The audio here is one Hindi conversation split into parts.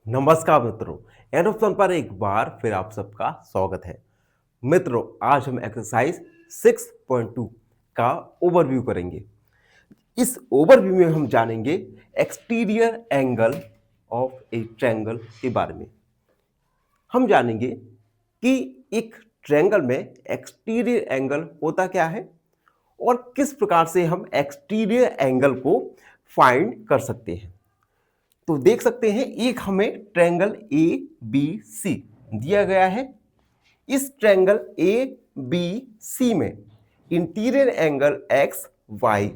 नमस्कार मित्रों, एंड ऑप्शन पर एक बार फिर आप सबका स्वागत है। मित्रों, आज हम एक्सरसाइज 6.2 का ओवरव्यू करेंगे। इस ओवरव्यू में हम जानेंगे exterior angle of A triangle के बारे में। हम जानेंगे कि एक ट्रायंगल में एक्सटीरियर एंगल होता क्या है और किस प्रकार से हम एक्सटीरियर एंगल को फाइंड कर सकते हैं। तो देख सकते हैं, एक हमें ट्रायंगल ए बी सी दिया गया है। इस ट्रायंगल ए बी सी में इंटीरियर एंगल एक्स वाई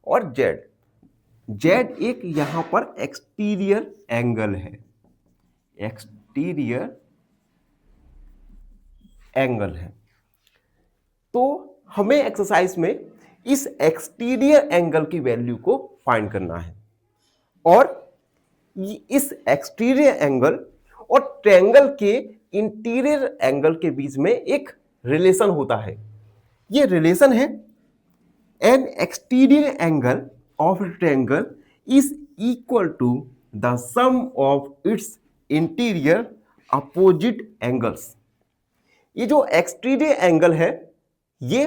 और जेड जेड एक यहां पर एक्सटीरियर एंगल है। एक्सटीरियर एंगल है। तो हमें एक्सरसाइज में इस एक्सटीरियर एंगल की वैल्यू को फाइंड करना है और इस एक्सटीरियर एंगल और ट्रायंगल के इंटीरियर एंगल के बीच में एक रिलेशन होता है। ये रिलेशन है an exterior angle of triangle is equal to the sum of its interior opposite angles. ये जो एक्सटीरियर एंगल है, ये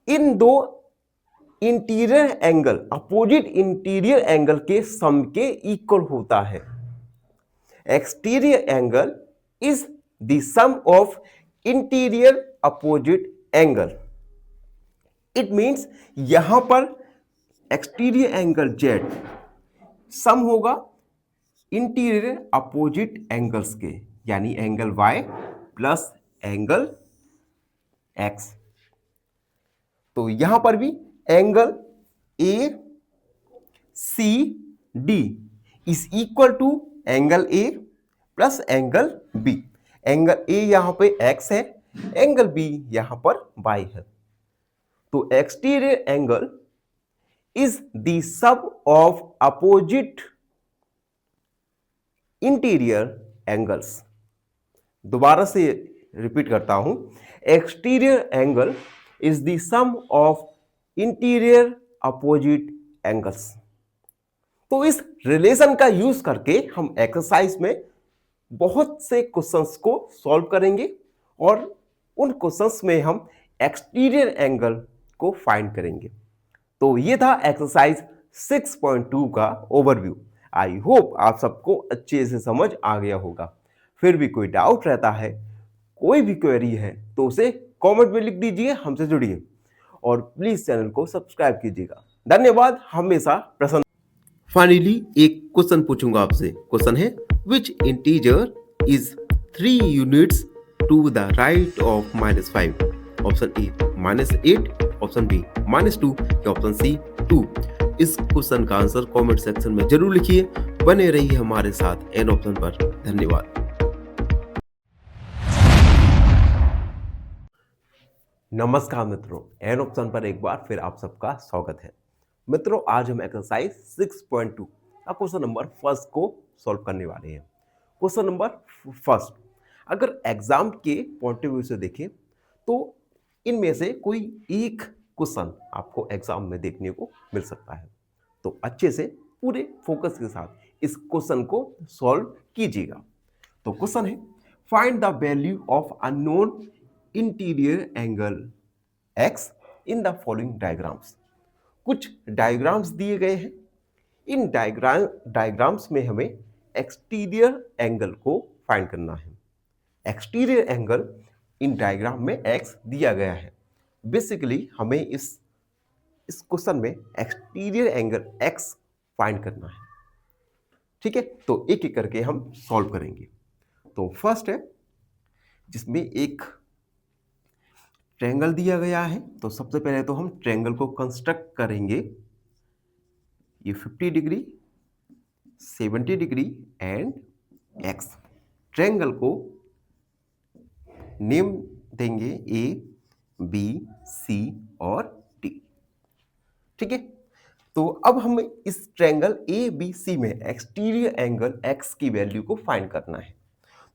इन दो interior angle, opposite interior angle के सम के इक्वल होता है। Exterior angle is the sum of interior opposite angle. It means यहां पर एक्सटीरियर एंगल जेड सम होगा इंटीरियर अपोजिट एंगल्स के, यानी angle Y plus angle X. तो यहां पर भी angle A C D is equal to angle A plus angle B. Angle A यहां पे एक्स है, एंगल बी यहां पर वाई है। तो exterior angle is the sum of opposite interior angles. दोबारा से रिपीट करता हूं, exterior angle is the sum of interior opposite angles. तो इस रिलेशन का यूज करके हम एक्सरसाइज में बहुत से क्वेश्चंस को सॉल्व करेंगे और उन क्वेश्चंस में हम एक्सटीरियर एंगल को फाइंड करेंगे। तो ये था एक्सरसाइज 6.2 का ओवरव्यू। आई होप आप सबको अच्छे से समझ आ गया होगा। फिर भी कोई डाउट रहता है, कोई भी क्वेरी है, तो उसे कमेंट में लिख दीजिए, हमसे जुड़िए और प्लीज चैनल को सब्सक्राइब कीजिएगा। धन्यवाद, हमेशा प्रसन्न। फाइनली एक क्वेश्चन पूछूंगा आपसे। क्वेश्चन है, which integer is 3 units to the right of -5? Option A -8, option B -2 या ऑप्शन सी 2। इस क्वेश्चन का आंसर कमेंट सेक्शन में जरूर लिखिए। बने रहिए हमारे साथ एन ऑप्शन पर। धन्यवाद। नमस्कार मित्रों, एन ऑप्शन पर एक बार फिर आप सबका स्वागत है। मित्रों, आज हम एक्सरसाइज 6.2 का क्वेश्चन नंबर फर्स्ट को सॉल्व करने वाले हैं। क्वेश्चन नंबर फर्स्ट, अगर एग्जाम के पॉइंट ऑफ व्यू से देखें तो इनमें से कोई एक क्वेश्चन आपको एग्जाम में देखने को मिल सकता है। तो अच्छे से पूरे फोकस के साथ इस क्वेश्चन को सॉल्व कीजिएगा। तो क्वेश्चन है, find the value of unknown interior angle x in the following diagrams. कुछ डायग्राम्स दिए गए हैं। इन डायग्राम्स में हमें एक्सटीरियर एंगल को फाइंड करना है। एक्सटीरियर एंगल इन डायग्राम में एक्स दिया गया है। बेसिकली हमें इस क्वेश्चन में एक्सटीरियर एंगल एक्स फाइंड करना है। ठीक है, तो एक एक करके हम सॉल्व करेंगे। तो फर्स्ट है, जिसमें एक ट्रायंगल दिया गया है। तो सबसे पहले तो हम ट्रायंगल को कंस्ट्रक्ट करेंगे। ये 50 degree, 70 degree and x. Triangle को नेम देंगे ए बी सी और डी। ठीक है, तो अब हमें इस ट्रायंगल ए बी सी में एक्सटीरियर एंगल एक्स की वैल्यू को फाइंड करना है।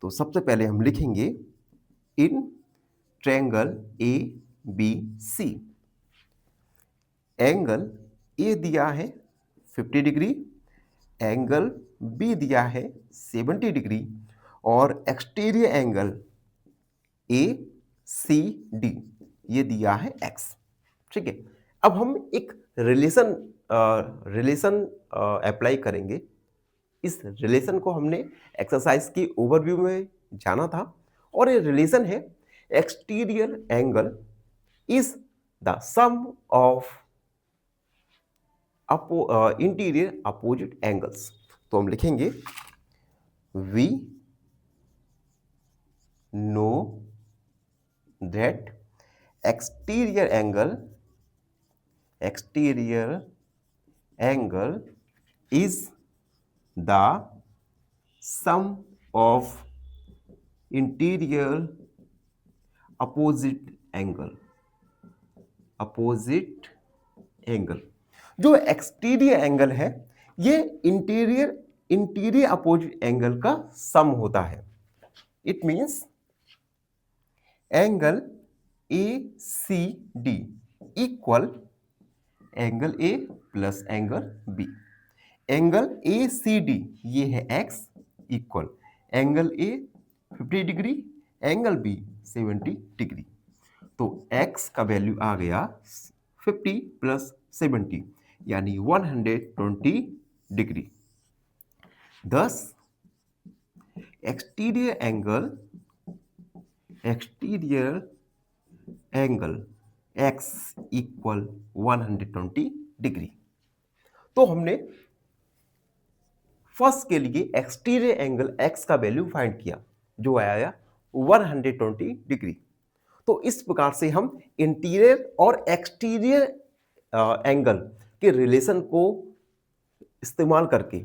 तो सबसे पहले हम लिखेंगे in triangle A B C, angle A दिया है 50 डिग्री, एंगल बी दिया है 70 डिग्री और exterior angle A C D ये दिया है एक्स। ठीक है, अब हम एक रिलेशन अप्लाई करेंगे। इस रिलेशन को हमने एक्सरसाइज की ओवरव्यू में जाना था और ये रिलेशन है exterior angle is the sum of interior opposite angles. तो हम लिखेंगे we know that exterior angle is the sum of interior opposite angle। जो एक्सटीरियर एंगल है ये इंटीरियर अपोजिट एंगल का सम होता है। It means angle A C D equal angle A plus angle B. Angle A C D ये है X equal angle A 50 degree angle B 70 degree. तो एक्स का वैल्यू आ गया 50 प्लस 70 यानी 120 degree. Thus exterior angle x equal 120 degree. तो हमने फर्स्ट के लिए एक्सटीरियर एंगल x का वैल्यू फाइंड किया जो आया 120 डिग्री। तो इस प्रकार से हम इंटीरियर और एक्सटीरियर एंगल के रिलेशन को इस्तेमाल करके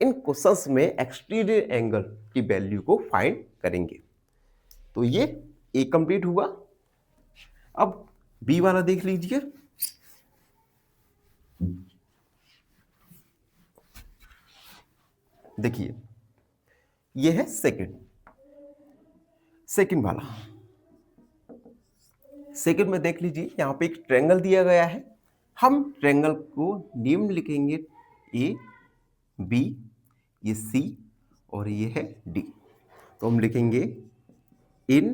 इन क्वेश्चंस में एक्सटीरियर एंगल की वैल्यू को फाइंड करेंगे। तो ये ए कंप्लीट हुआ। अब बी वाला देख लीजिए। देखिए ये है सेकंड वाला। सेकंड में देख लीजिए यहां पे एक ट्रायंगल दिया गया है। हम ट्रायंगल को नेम लिखेंगे ए बी, ये सी और ये है डी। तो हम लिखेंगे in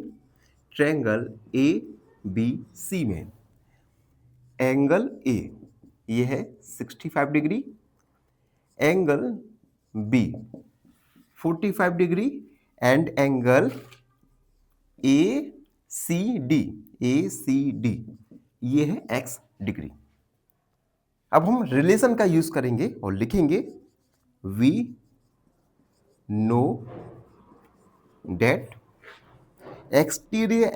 triangle A B C में एंगल ए ये है 65 degree, angle B 45 degree and angle A C D ये है x डिग्री। अब हम रिलेशन का यूज करेंगे और लिखेंगे we know that exterior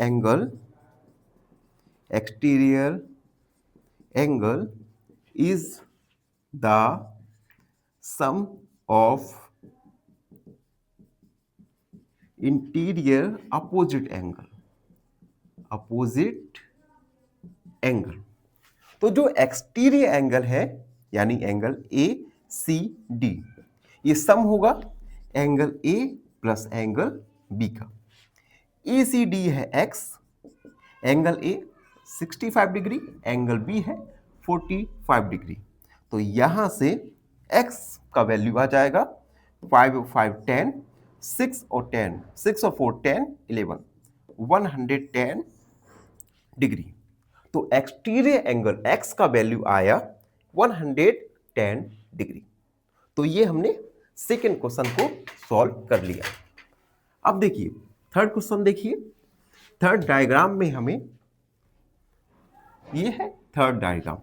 angle is the sum of interior opposite angle. तो जो एक्सटीरियर एंगल है यानी एंगल ए सी डी ये सम होगा angle A plus angle B का। ए सी डी है x, angle A 65 degree, angle B है 45 डिग्री। तो यहां से x का वैल्यू आ जाएगा 5 और 5 10, 6 और 10, 6 और 4 10 11, 110 डिग्री। तो एक्सटीरियर एंगल x का वैल्यू आया 110 डिग्री। तो ये हमने सेकेंड क्वेश्चन को सॉल्व कर लिया। अब देखिए थर्ड क्वेश्चन देखिए। थर्ड डायग्राम में हमें ये है थर्ड डायग्राम।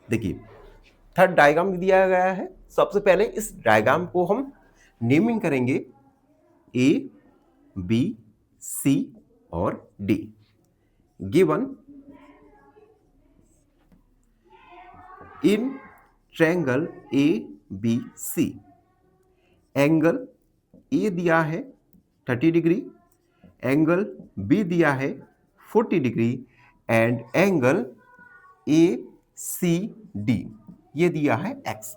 देखिए थर्ड डायग्राम दिया गया है। सबसे पहले इस डायग्राम को हम नेमिंग करेंगे ए बी सी और D. Given in triangle A B C angle A दिया है 30 डिग्री, एंगल बी दिया है 40 degree and angle A C D ये दिया है x।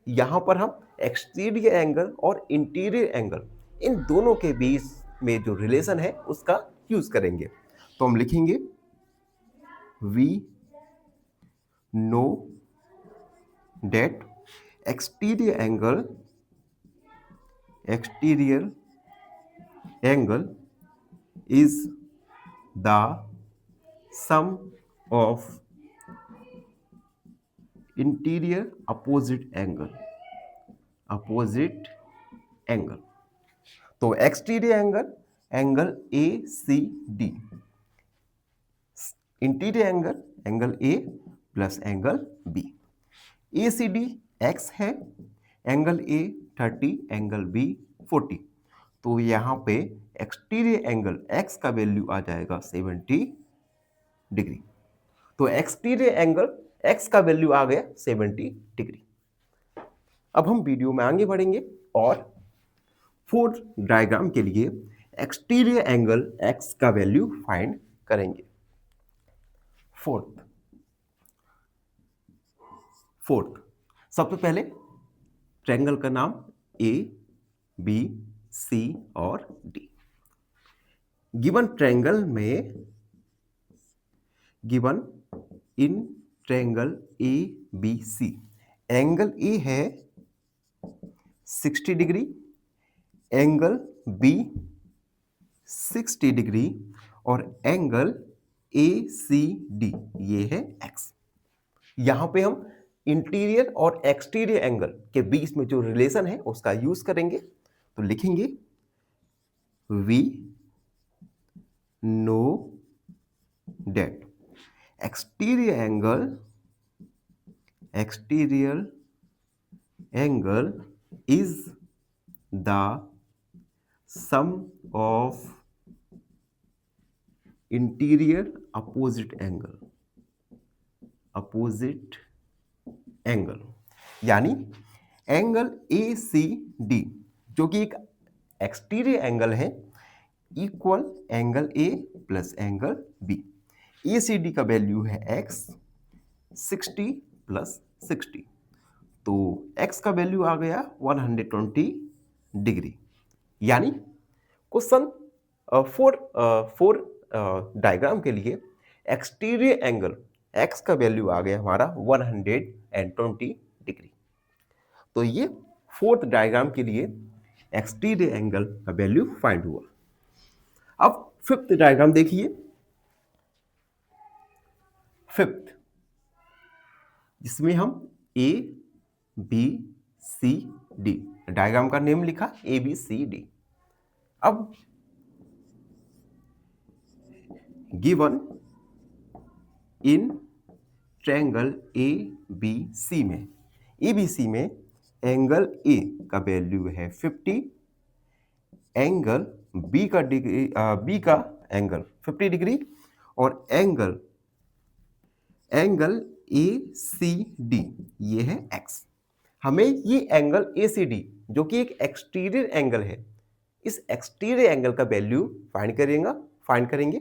यहां पर हम एक्सटीरियर एंगल और इंटीरियर एंगल इन दोनों के बीच में जो रिलेशन है उसका यूज करेंगे। तो हम लिखेंगे we know that exterior angle is the sum of interior opposite angle. तो exterior angle A C D, interior angle A plus angle B. A C D X है, एंगल ए 30, एंगल बी 40। तो यहां पे एक्सटीरियर एंगल एक्स का वैल्यू आ जाएगा 70 डिग्री। तो एक्सटीरियर एंगल एक्स का वैल्यू आ गया 70 डिग्री। अब हम वीडियो में आगे बढ़ेंगे और फोर्थ डायग्राम के लिए एक्सटीरियर एंगल एक्स का वैल्यू फाइंड करेंगे। फोर्थ सबसे पहले ट्रायंगल का नाम ए बी सी और D. Given in triangle A B C, angle A है 60 डिग्री, एंगल बी 60 डिग्री और एंगल ए सी डी ये है एक्स। यहां पे हम इंटीरियर और एक्सटीरियर एंगल के बीच में जो रिलेशन है उसका यूज करेंगे। तो लिखेंगे we know that exterior angle is the sum of interior opposite angle, यानी एंगल ए सी डी जो कि एक एक्सटीरियर एंगल है equal angle A plus angle B. A C D का वैल्यू है एक्स, 60 प्लस 60, तो एक्स का वैल्यू आ गया 120 डिग्री। यानी क्वेश्चन फोर डायग्राम के लिए एक्सटीरियर एंगल एक्स का वैल्यू आ गया हमारा 120 डिग्री। तो ये फोर्थ डायग्राम के लिए एक्सटीरियर एंगल का वैल्यू फाइंड हुआ। अब फिफ्थ डायग्राम देखिए। फिफ्थ जिसमें हम A B C D, diagram का नेम लिखा ए बी सी डी। अब given in triangle A B C में, ए बी सी में एंगल ए का वैल्यू है 50, एंगल बी का एंगल 50 डिग्री और एंगल ए सी डी ये है एक्स। हमें ये एंगल ए सी डी जो कि एक एक्सटीरियर एंगल है, इस एक्सटीरियर एंगल का वैल्यू फाइंड करेंगे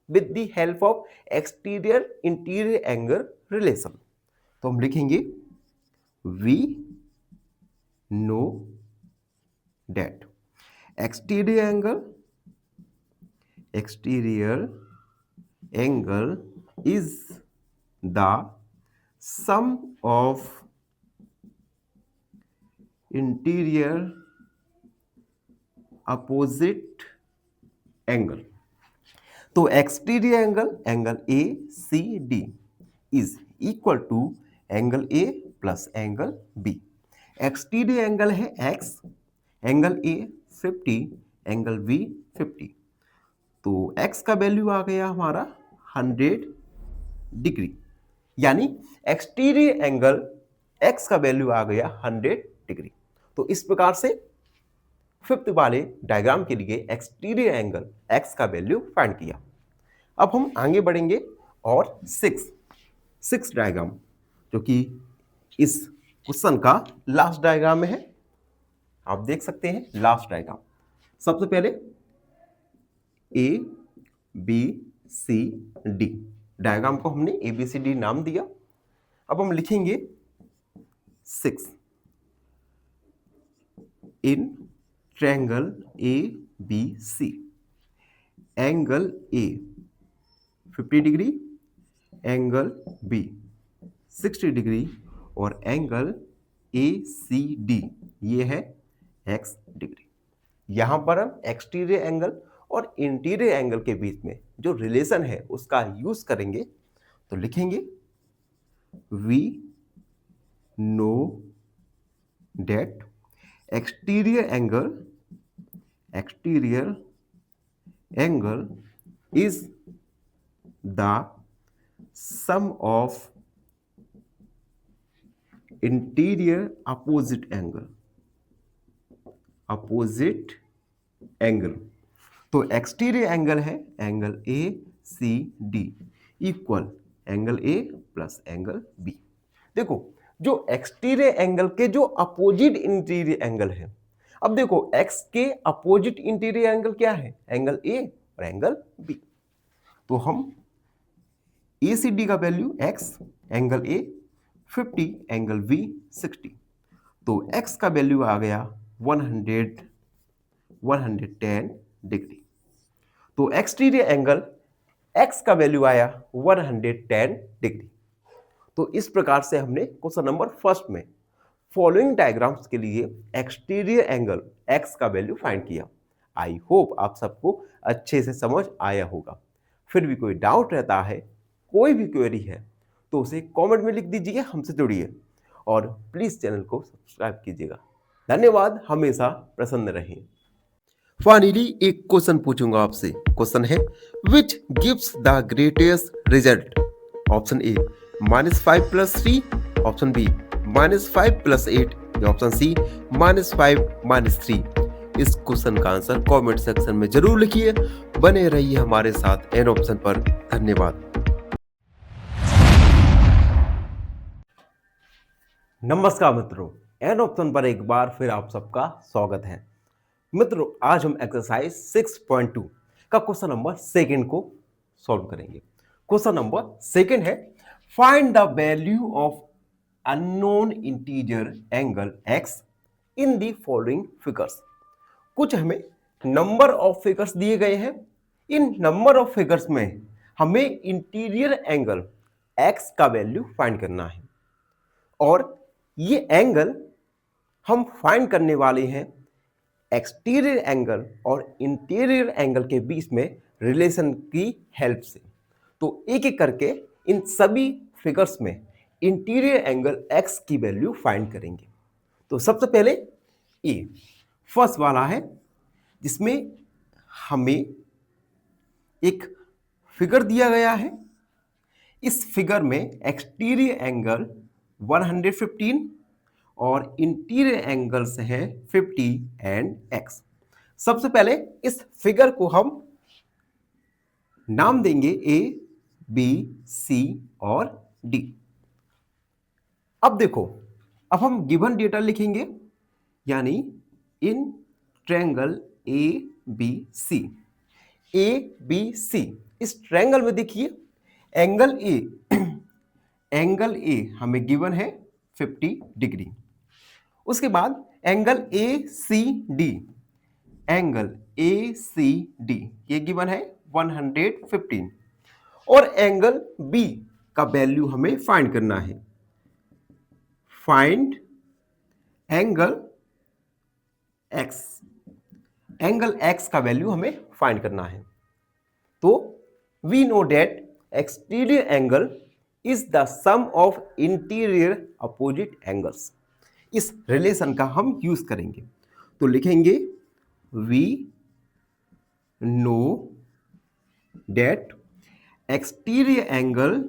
with the help of exterior interior angle relation. तो हम लिखेंगे we know that exterior angle is the sum of interior opposite angle. तो exterior angle A C D is equal to angle A plus angle B. Exterior angle है x, angle A 50, angle B 50, तो एक्स का वैल्यू आ गया हमारा 100 डिग्री। यानी एक्सटीरियर एंगल एक्स का वैल्यू आ गया 100 डिग्री। तो इस प्रकार से फिफ्थ वाले डायग्राम के लिए एक्सटीरियर एंगल एक्स का वैल्यू फाइंड किया। अब हम आगे बढ़ेंगे और सिक्स डायग्राम जो कि इस क्वेश्चन का लास्ट डायग्राम में है, आप देख सकते हैं लास्ट डायग्राम। सबसे पहले A B C D, diagram को हमने ए बी सी डी नाम दिया। अब हम लिखेंगे 6 in triangle A B C, angle A 50 degree, angle B 60 degree और एंगल ACD ये है x डिग्री। यहां पर हम एक्सटीरियर एंगल और इंटीरियर एंगल के बीच में जो रिलेशन है उसका यूज करेंगे। तो लिखेंगे we know that exterior angle is the sum of interior opposite angle। तो एक्सटीरियर एंगल है angle ACD equal angle A plus angle B। देखो जो एक्सटीरियर एंगल के जो अपोजिट इंटीरियर एंगल है, अब देखो x के अपोजिट इंटीरियर एंगल क्या है, एंगल A और एंगल B। तो हम ACD का value x, angle A 50, angle B 60, तो x का वैल्यू आ गया 110 डिग्री। तो एक्सटीरियर एंगल x का वैल्यू आया 110 डिग्री। तो इस प्रकार से हमने क्वेश्चन नंबर फर्स्ट में फॉलोइंग डायग्राम्स के लिए एक्सटीरियर एंगल x का वैल्यू फाइंड किया। आई होप आप सबको अच्छे से समझ आया होगा। फिर भी कोई डाउट रहता है, कोई भी क्वेरी है, तो उसे कमेंट में लिख दीजिए, हमसे जुड़िए और प्लीज चैनल को सब्सक्राइब कीजिएगा। धन्यवाद, हमेशा प्रसन्न रहें। फाइनली एक क्वेश्चन पूछूंगा आपसे। क्वेश्चन है which gives the greatest result. Option A -5 + 3, option B -5 + 8 या ऑप्शन सी -5 - 3। इस क्वेश्चन का आंसर कमेंट सेक्शन में जरूर लिखिए। बने रहिए हमारे साथ एन ऑप्शन पर। धन्यवाद। नमस्कार मित्रों, एन ऑप्शन पर एक बार फिर आप सबका स्वागत है। मित्रों आज हम एक्सरसाइज 6.2 का क्वेश्चन नंबर सेकंड को सॉल्व करेंगे। क्वेश्चन नंबर सेकंड है find the value of unknown integer angle x in the following figures. कुछ हमें नंबर ऑफ फिगर्स दिए गए हैं। इन नंबर ऑफ फिगर्स में हमें इंटीरियर एंगल x का वैल्यू फाइंड करना है और ये एंगल हम फाइंड करने वाले हैं एक्सटीरियर एंगल और इंटीरियर एंगल के बीच में रिलेशन की हेल्प से। तो एक एक करके इन सभी फिगर्स में इंटीरियर एंगल x की वैल्यू फाइंड करेंगे। तो सबसे पहले ए फर्स्ट वाला है जिसमें हमें एक फिगर दिया गया है। इस फिगर में एक्सटीरियर एंगल 115 और इंटीरियर एंगल्स हैं 50 एंड x। सबसे पहले इस फिगर को हम नाम देंगे A, B, C और D। अब देखो, अब हम गिवन डेटा लिखेंगे, यानी इन ट्रायंगल ABC। ABC इस ट्रायंगल में देखिए एंगल A हमें गिवन है 50 डिग्री। उसके बाद एंगल ACD ये गिवन है 115 और एंगल B का वैल्यू हमें फाइंड करना है। फाइंड एंगल x का वैल्यू हमें फाइंड करना है। तो we know that exterior angle is the sum of interior opposite angles. इस रिलेशन का हम यूज करेंगे। तो लिखेंगे we know that exterior angle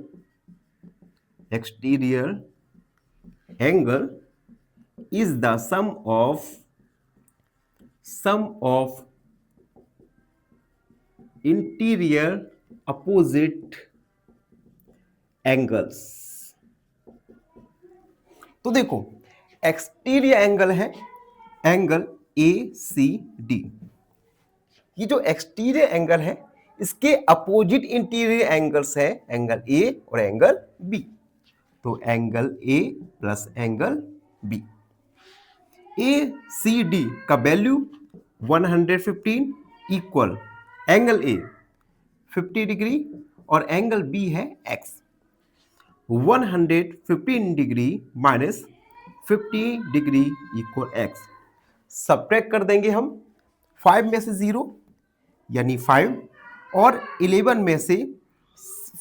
is the sum of interior opposite angles. तो देखो एक्सटीरियर एंगल है एंगल ACD। ये जो एक्सटीरियर एंगल है इसके अपोजिट इंटीरियर एंगल्स है एंगल A और एंगल B। तो angle A plus angle B। ACD का value 115 equal angle A 50 degree और एंगल B है x। 115 degree minus 50 degree equal x. Subtract कर देंगे हम 5 में से 0 यानी 5 और 11 में से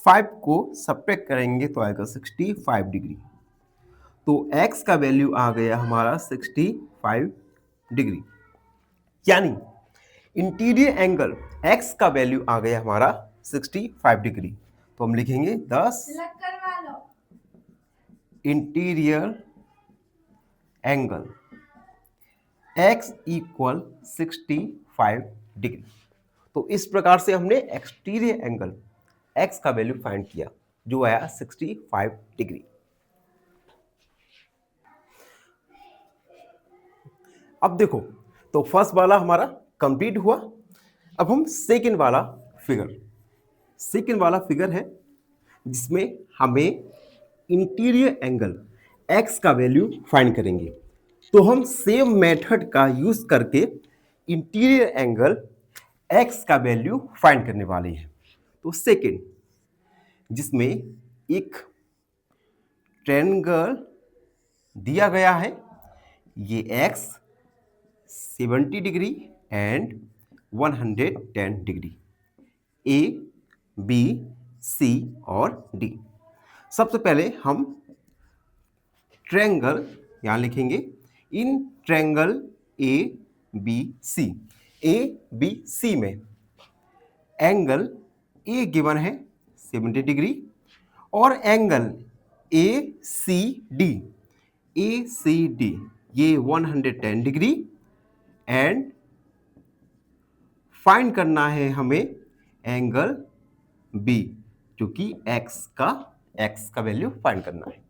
5 को सब्ट्रैक्ट करेंगे तो आएगा 65 डिग्री। तो x का वैल्यू आ गया हमारा 65 डिग्री, यानी इंटीरियर एंगल x का वैल्यू आ गया हमारा 65 डिग्री। तो हम लिखेंगे 10 interior angle x equal 65 degree. तो इस प्रकार से हमने एक्सटीरियर एंगल x का वैल्यू फाइंड किया जो आया 65 डिग्री। अब देखो, तो फर्स्ट वाला हमारा कंप्लीट हुआ। अब हम सेकंड वाला फिगर है जिसमें हमें इंटीरियर एंगल x का वैल्यू फाइंड करेंगे। तो हम सेम मेथड का यूज करके इंटीरियर एंगल x का वैल्यू फाइंड करने वाले हैं। तो सेकंड, जिसमें एक ट्रायंगल दिया गया है, ये x 70 degree and 110 degree, A, B, C और D। सबसे पहले हम ट्रायंगल यहां लिखेंगे, in triangle A, B, C। A, B, C में एंगल A गिवन है 70 डिग्री और एंगल ACD ये 110 डिग्री एंड फाइंड करना है हमें एंगल B जो कि x का वैल्यू फाइंड करना है।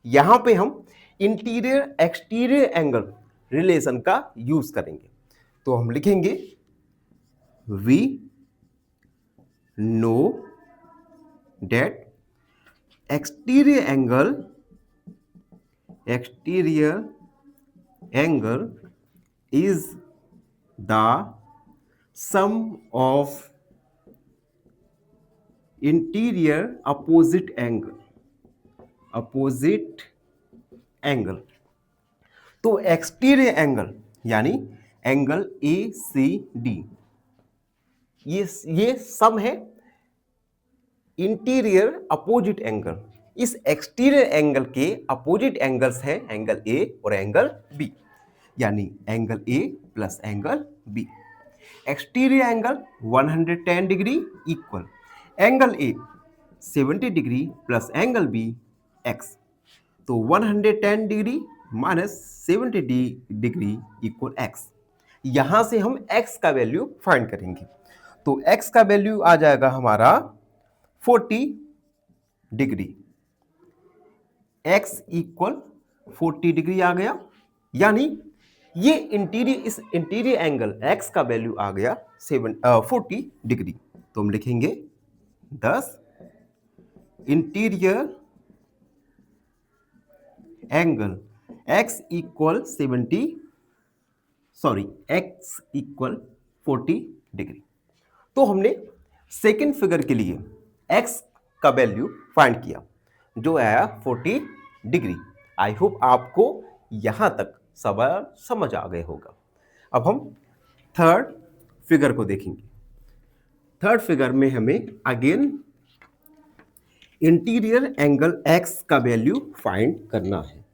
यहां पे हम इंटीरियर एक्सटीरियर एंगल रिलेशन का यूज करेंगे। तो हम लिखेंगे we know that exterior angle is the sum of interior opposite angle। तो एक्सटीरियर एंगल यानी एंगल ACD ये सम है इंटीरियर अपोजिट एंगल। इस एक्सटीरियर एंगल के अपोजिट एंगल्स हैं एंगल A और एंगल B, यानी angle A plus angle B। Exterior angle 110 degree equal angle A 70 degree plus angle B x। तो 110 degree minus 70 degree equal x। यहां से हम x का वैल्यू फाइंड करेंगे। तो x का वैल्यू आ जाएगा हमारा 40 डिग्री, x इक्वल 40 डिग्री आ गया, यानी ये इस इंटीरियर एंगल x का वैल्यू आ गया 40 डिग्री। तो हम लिखेंगे 10 interior angle x equal 40 degree. तो हमने सेकेंड फिगर के लिए x का वैल्यू फाइंड किया जो आया 40 डिग्री। आई होप आपको यहां तक सवाल समझ आ गए होगा। अब हम थर्ड फिगर को देखेंगे। थर्ड फिगर में हमें अगेन इंटीरियर एंगल x का वैल्यू फाइंड करना है।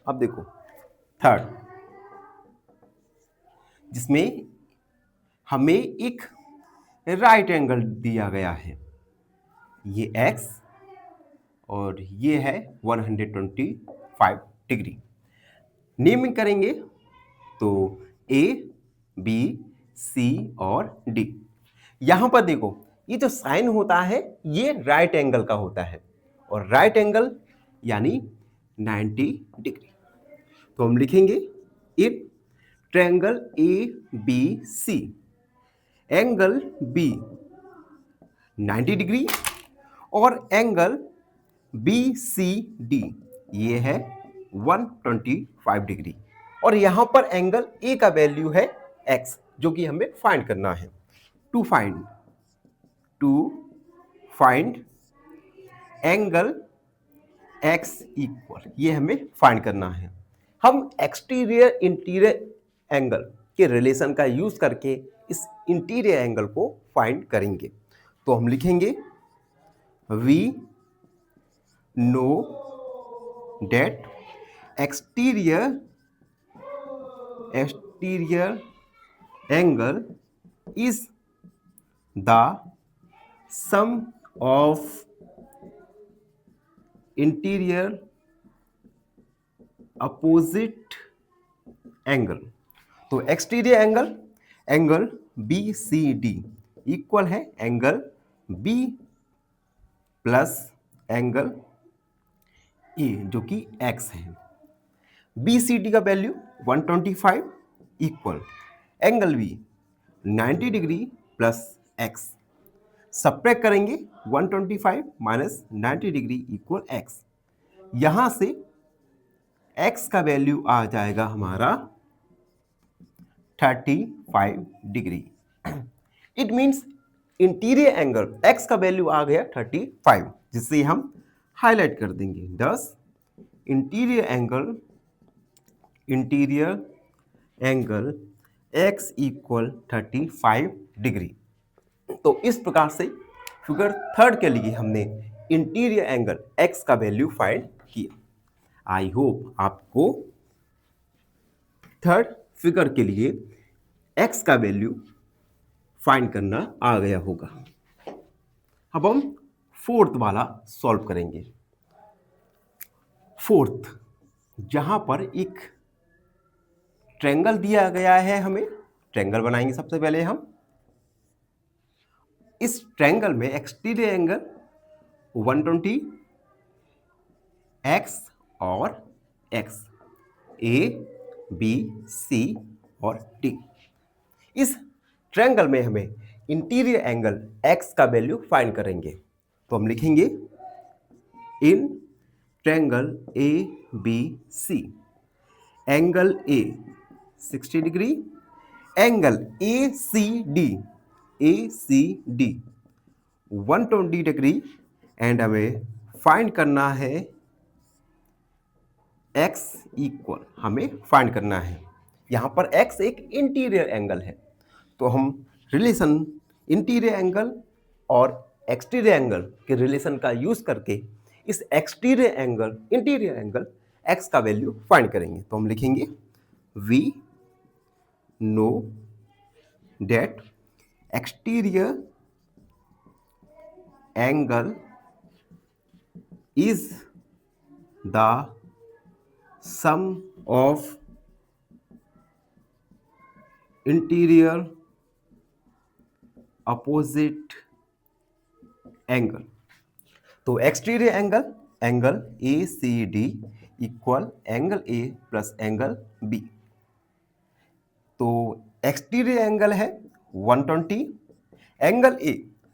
अब देखो थर्ड, जिसमें हमें एक राइट एंगल दिया गया है, ये x और ये है 125 डिग्री। नेमिंग करेंगे तो A, B, C और D। यहां पर देखो ये जो साइन होता है ये राइट एंगल का होता है और राइट एंगल यानी 90 डिग्री। तो हम लिखेंगे in triangle ABC angle B 90 degree और एंगल BCD ये है 125 डिग्री और यहां पर एंगल A का वैल्यू है x जो कि हमें फाइंड करना है। To find angle X equal, ये हमें फाइंड करना है। हम एक्सटीरियर इंटीरियर एंगल के रिलेशन का यूज करके इस इंटीरियर एंगल को फाइंड करेंगे। तो हम लिखेंगे we know that exterior angle is the sum of interior opposite angle. तो exterior angle B C D equal है angle B plus angle A जो कि एक्स है। बी सी डी का value 125 equal angle B 90 degree plus x. Subtract करेंगे 125 माइनस 90 डिग्री इक्वल एक्स। यहां से x का वैल्यू आ जाएगा हमारा 35 degree. It means interior angle x का वैल्यू आ गया 35, जिससे हम हाईलाइट कर देंगे। दस interior angle x equal 35 degree. तो इस प्रकार से फिगर थर्ड के लिए हमने इंटीरियर एंगल x का वैल्यू फाइंड किया। आई होप आपको थर्ड फिगर के लिए x का वैल्यू फाइंड करना आ गया होगा। अब हम फोर्थ वाला सॉल्व करेंगे। फोर्थ, जहां पर एक ट्रायंगल दिया गया है, हमें ट्रायंगल बनाएंगे। सबसे पहले हम इस ट्रायंगल में एक्सटीरियर एंगल 120 x और x, A, B, C और D। इस ट्रायंगल में हमें इंटीरियर एंगल x का वैल्यू फाइंड करेंगे। तो हम लिखेंगे in triangle A, B, C, angle A 60 degree, angle ACD 120 degree, and हमें फाइंड करना है x इक्वल, हमें फाइंड करना है। यहां पर x एक इंटीरियर एंगल है, तो हम रिलेशन इंटीरियर एंगल और एक्सटीरियर एंगल के रिलेशन का यूज करके इस इंटीरियर एंगल x का वैल्यू फाइंड करेंगे। तो हम लिखेंगे we know that exterior angle is the sum of interior opposite angle। तो exterior angle ACD equal angle A plus angle B। तो एक्सटीरियर एंगल है 120, एंगल A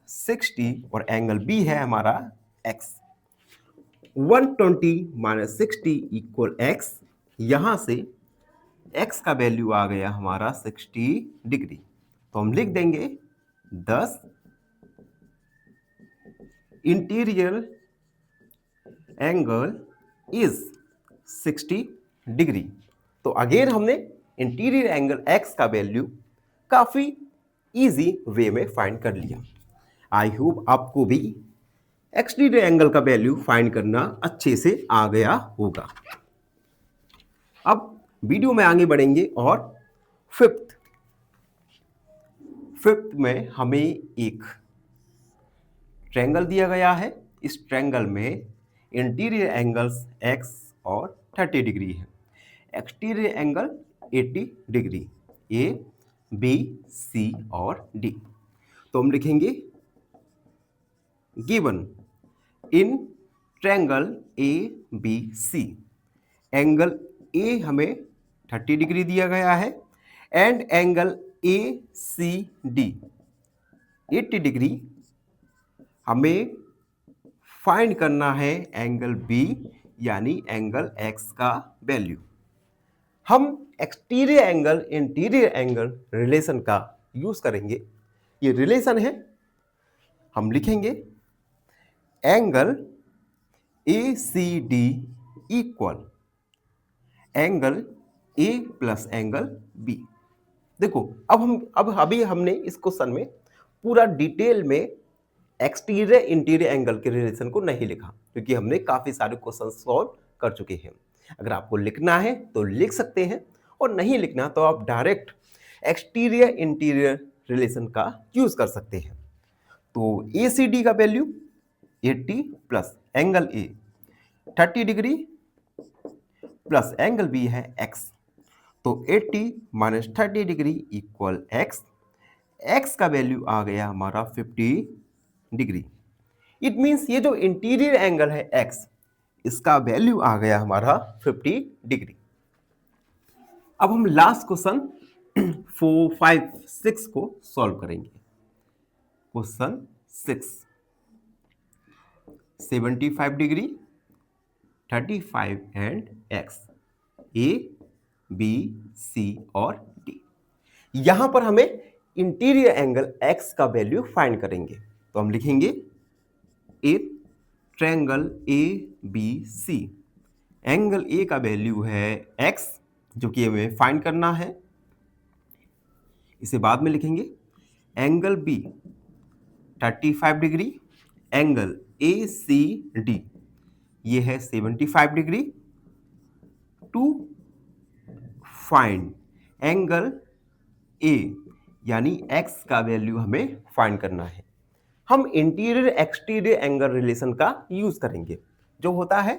60 और एंगल B है हमारा X। 120 minus 60 equal x। यहां से x का वैल्यू आ गया हमारा 60 डिग्री। तो हम लिख देंगे 10 इंटीरियर एंगल इज 60 डिग्री। तो अगेन हमने इंटीरियर एंगल x का वैल्यू काफी इजी वे में फाइंड कर लिया। आई होप आपको भी एक्सटीरियर एंगल का वैल्यू फाइंड करना अच्छे से आ गया होगा। अब वीडियो में आगे बढ़ेंगे और फिफ्थ में हमें एक ट्रायंगल दिया गया है। इस ट्रायंगल में इंटीरियर एंगल्स x और 30 डिग्री है, exterior angle 80 degree, A, B, C और D। तो हम लिखेंगे given in triangle ABC, angle A हमें 30 डिग्री दिया गया है एंड एंगल ACD 80 डिग्री। हमें फाइंड करना है एंगल B यानी एंगल X का वैल्यू। हम exterior angle interior angle relation का यूज करेंगे। ये रिलेशन है, हम लिखेंगे angle ACD equal angle A plus angle B। देखो अब अभी हमने इस क्वेश्चन में पूरा डिटेल में एक्सटीरियर इंटीरियर एंगल के रिलेशन को नहीं लिखा, क्योंकि हमने काफी सारे क्वेश्चन सॉल्व कर चुके हैं। अगर आपको लिखना है तो लिख सकते हैं, और नहीं लिखना तो आप डायरेक्ट एक्सटीरियर इंटीरियर रिलेशन का यूज कर सकते हैं। तो ACD का value 80 plus angle A 30 degree plus angle B है x। तो 80 minus 30 degree equal x। x का वैल्यू आ गया हमारा 50 डिग्री। इट मीन्स ये जो इंटीरियर एंगल है x, इसका वैल्यू आ गया हमारा 50 डिग्री। अब हम लास्ट क्वेश्चन 4, 5, 6 को सॉल्व करेंगे। Question 6, 75 degree 35 and x, A, B, C और D। यहां पर हमें इंटीरियर एंगल x का वैल्यू फाइंड करेंगे। तो हम लिखेंगे ए ट्रायंगल ABC। एंगल A का वैल्यू है x, जो कि हमें फाइंड करना है। इसे बाद में लिखेंगे। Angle B 35 degree, angle ACD ये है 75 degree. To find angle A यानी x का वैल्यू हमें फाइंड करना है। हम इंटीरियर एक्सटीरियर एंगल रिलेशन का यूज करेंगे, जो होता है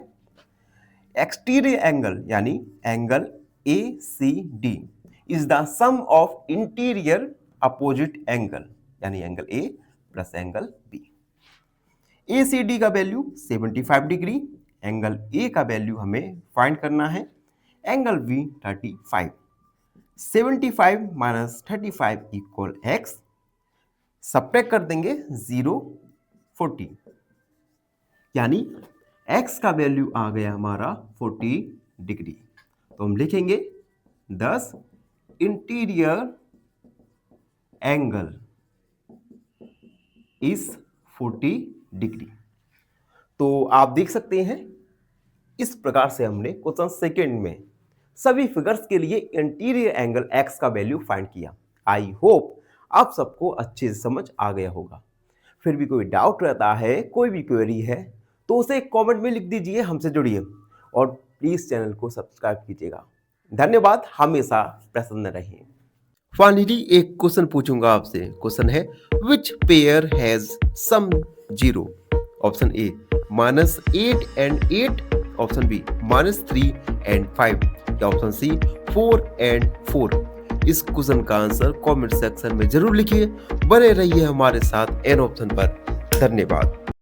एक्सटीरियर एंगल यानी angle ACD is the sum of interior opposite angle, यानी angle A plus angle B। ACD का वैल्यू 75 डिग्री, एंगल A का वैल्यू हमें फाइंड करना है, angle B 35। 75 minus 35 equal x, subtract कर देंगे 0, 40, यानी x का वैल्यू आ गया हमारा 40 डिग्री। तो हम लिखेंगे 10 इंटीरियर एंगल इज 40 डिग्री। तो आप देख सकते हैं इस प्रकार से हमने क्वेश्चन सेकंड में सभी फिगर्स के लिए इंटीरियर एंगल x का वैल्यू फाइंड किया। आई होप आप सबको अच्छे से समझ आ गया होगा। फिर भी कोई डाउट रहता है, कोई भी क्वेरी है, तो उसे कमेंट में लिख दीजिए, हमसे जुड़िए और प्लीज चैनल को सब्सक्राइब कीजिएगा। धन्यवाद, हमेशा प्रसन्न रहिए। फाइनली एक क्वेश्चन पूछूंगा आपसे। क्वेश्चन है which pair has sum 0? Option A -8 and 8, option B -3 and 5, या ऑप्शन सी 4 and 4। इस क्वेश्चन का आंसर कमेंट सेक्शन में जरूर लिखिए। बने रहिए हमारे साथ एन ऑप्शन पर। धन्यवाद।